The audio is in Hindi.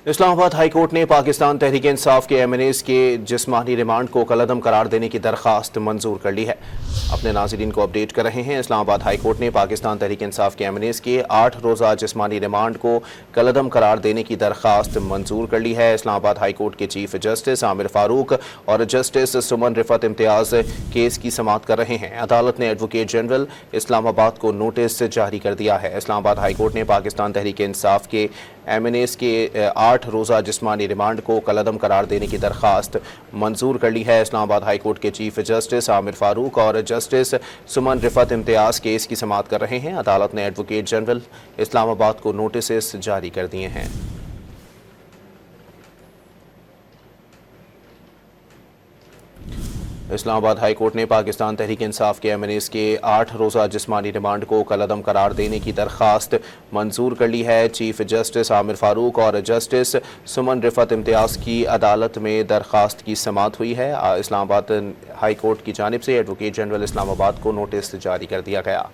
इस्लामाबाद हाई कोर्ट ने पाकिस्तान तहरीक इंसाफ के MNAs के जिस्मानी रिमांड को कलअदम करार देने की दरख्वास्त मंजूर कर ली है। अपने नाज़रीन को अपडेट कर रहे हैं। इस्लामाबाद हाई कोर्ट ने पाकिस्तान तहरीक इंसाफ के MNAs के 8 रोज़ा जिस्मानी रिमांड को कलअदम करार देने की दरख्वास्त मंजूर कर ली है। इस्लामाबाद हाई कोर्ट के चीफ जस्टिस आमिर फारूक और जस्टिस सुमन रिफत इम्तियाज़ केस की समाअत कर रहे हैं। अदालत ने एडवोकेट जनरल इस्लामाबाद को नोटिस जारी कर दिया है। इस्लामाबाद हाई कोर्ट ने पाकिस्तान तहरीक इंसाफ के MNAs के 8 रोज़ा जिस्मानी रिमांड को कलअदम करार देने की दरख्वास्त मंजूर कर ली है। इस्लामाबाद हाई कोर्ट के चीफ जस्टिस आमिर फारूक और जस्टिस सुमन रिफत इम्तियाज़ केस की समाअत कर रहे हैं। अदालत ने एडवोकेट जनरल इस्लामाबाद को नोटिस जारी कर दिए हैं। इस्लामाबाद हाई कोर्ट ने पाकिस्तान तहरीक इंसाफ के MNAs के 8 रोज़ा जिस्मानी रिमांड को कलअदम करार देने की दरख्वास्त मंजूर कर ली है। चीफ जस्टिस आमिर फारूक और जस्टिस सुमन रिफत इम्तियाज़ की अदालत में दरख्वास्त की समाअत हुई है। इस्लामाबाद हाई कोर्ट की जानिब से एडवोकेट जनरल इस्लामाबाद को नोटिस जारी कर दिया गया।